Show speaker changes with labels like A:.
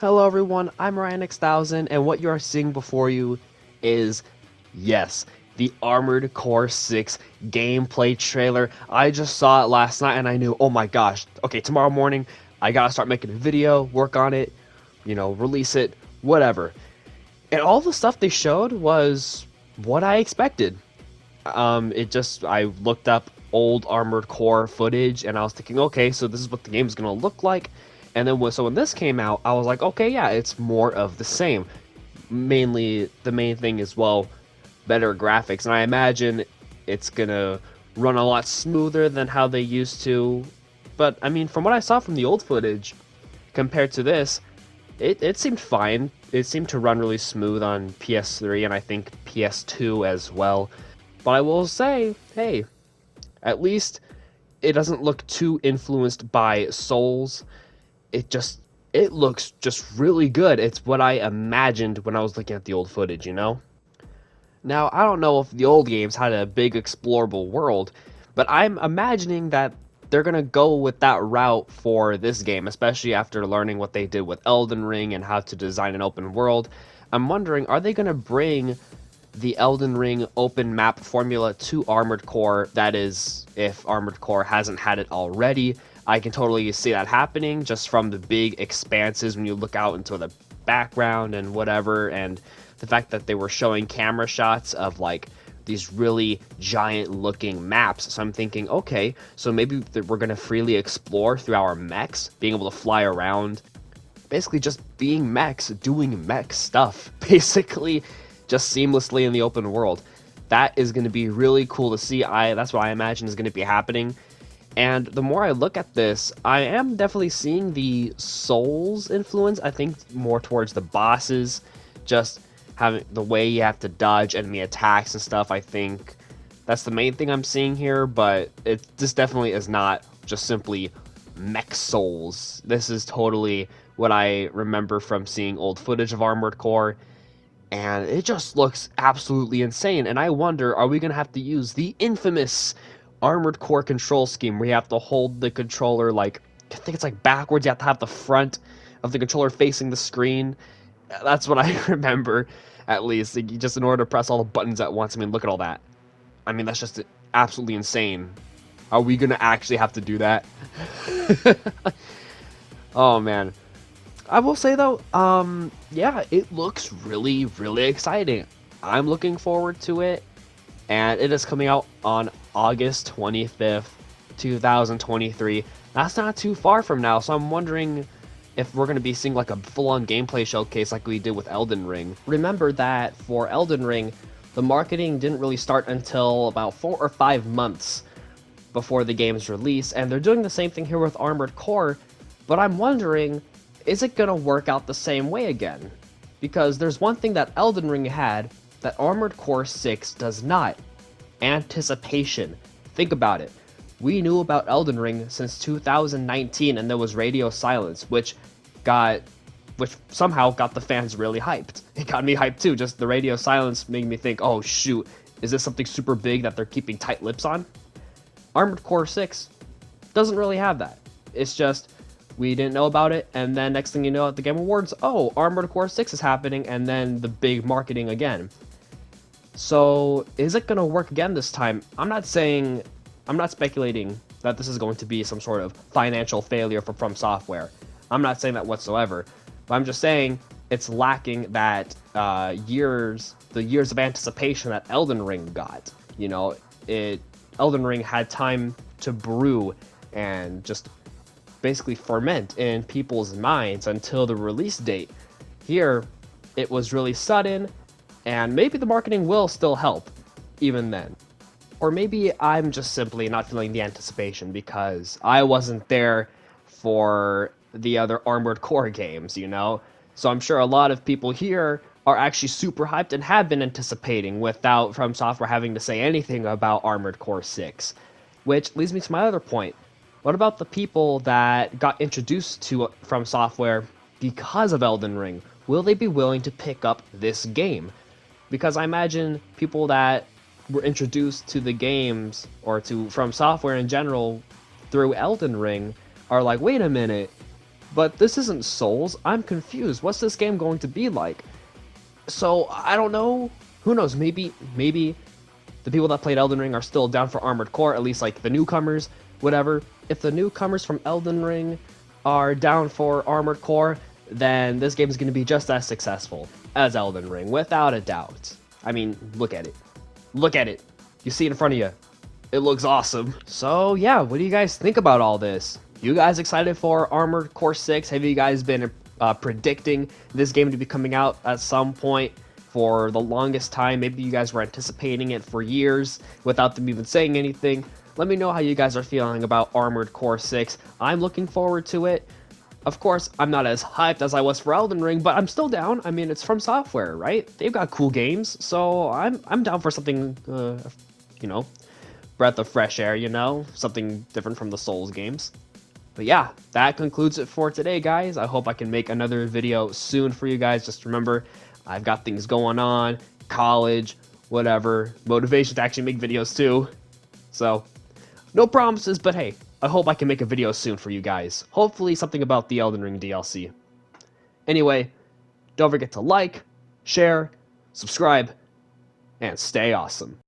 A: Hello everyone, I'm Ryan X1000, and what you are seeing before you is, yes, the Armored Core 6 gameplay trailer. I just saw it last night and I knew, oh my gosh, okay, tomorrow morning I gotta start making a video, work on it, release it, whatever. And all the stuff they showed was what I expected. I looked up old Armored Core footage and I was thinking, okay, so this is what the game's gonna look like. And then when this came out, I was like, okay, yeah, it's more of the same. Mainly, the main thing is, well, better graphics. And I imagine it's gonna run a lot smoother than how they used to. But, I mean, from what I saw from the old footage, compared to this, it seemed fine. It seemed to run really smooth on PS3 and I think PS2 as well. But I will say, hey, at least it doesn't look too influenced by Souls. It looks just really good. It's what I imagined when I was looking at the old footage. Now, I don't know if the old games had a big explorable world, but I'm imagining that they're going to go with that route for this game, especially after learning what they did with Elden Ring and how to design an open world. I'm wondering, are they going to bring the Elden Ring open map formula to Armored Core? That is, if Armored Core hasn't had it already. I can totally see that happening just from the big expanses when you look out into the background and whatever, and the fact that they were showing camera shots of like these really giant looking maps. So I'm thinking, okay, so maybe we're going to freely explore through our mechs, being able to fly around, basically just being mechs, doing mech stuff, basically just seamlessly in the open world. That is going to be really cool to see. That's what I imagine is going to be happening. And the more I look at this, I am definitely seeing the Souls influence. I think more towards the bosses, just having the way you have to dodge enemy attacks and stuff. I think that's the main thing I'm seeing here, but this definitely is not just simply mech Souls. This is totally what I remember from seeing old footage of Armored Core, and it just looks absolutely insane. And I wonder, are we going to have to use the infamous Armored Core control scheme where you have to hold the controller, like, I think it's like backwards, you have to have the front of the controller facing the screen? That's what I remember, at least, like, just in order to press all the buttons at once. I mean, look at all that. I mean, that's just absolutely insane. Are we going to actually have to do that? Oh, man. I will say though, yeah, it looks really, really exciting. I'm looking forward to it, and it is coming out on August 25th, 2023. That's not too far from now, so I'm wondering if we're going to be seeing like a full-on gameplay showcase like we did with Elden Ring. Remember that for Elden Ring, the marketing didn't really start until about 4 or 5 months before the game's release, and they're doing the same thing here with Armored Core, but I'm wondering, is it going to work out the same way again? Because there's one thing that Elden Ring had that Armored Core 6 does not. Anticipation. Think about it. We knew about Elden Ring since 2019 and there was radio silence, which somehow got the fans really hyped. It got me hyped too. Just the radio silence made me think, oh shoot, is this something super big that they're keeping tight lips on? Armored Core 6 doesn't really have that. It's just, we didn't know about it, and then next thing you know at the Game Awards, oh, Armored Core 6 is happening, and then the big marketing again. So, is it going to work again this time? I'm not speculating that this is going to be some sort of financial failure for From Software. I'm not saying that whatsoever. But I'm just saying it's lacking that the years of anticipation that Elden Ring got. Elden Ring had time to brew and just basically ferment in people's minds until the release date. Here, it was really sudden, and maybe the marketing will still help, even then. Or maybe I'm just simply not feeling the anticipation because I wasn't there for the other Armored Core games. So I'm sure a lot of people here are actually super hyped and have been anticipating without From Software having to say anything about Armored Core 6. Which leads me to my other point. What about the people that got introduced to From Software because of Elden Ring? Will they be willing to pick up this game? Because I imagine people that were introduced to the games, or to From Software in general, through Elden Ring, are like, wait a minute, but this isn't Souls. I'm confused. What's this game going to be like? So I don't know. Who knows? Maybe the people that played Elden Ring are still down for Armored Core, at least like the newcomers, whatever. If the newcomers from Elden Ring are down for Armored Core, then this game is going to be just as successful as Elden Ring, without a doubt. I mean, look at it. Look at it. You see it in front of you. It looks awesome. So yeah, what do you guys think about all this? You guys excited for Armored Core 6? Have you guys been predicting this game to be coming out at some point for the longest time? Maybe you guys were anticipating it for years without them even saying anything. Let me know how you guys are feeling about Armored Core 6. I'm looking forward to it. Of course, I'm not as hyped as I was for Elden Ring, but I'm still down. I mean, it's From Software, right? They've got cool games, so I'm down for something, you know, breath of fresh air, you know? Something different from the Souls games. But yeah, that concludes it for today, guys. I hope I can make another video soon for you guys. Just remember, I've got things going on, college, whatever, motivation to actually make videos too. So, no promises, but hey, I hope I can make a video soon for you guys. Hopefully something about the Elden Ring DLC. Anyway, don't forget to like, share, subscribe, and stay awesome.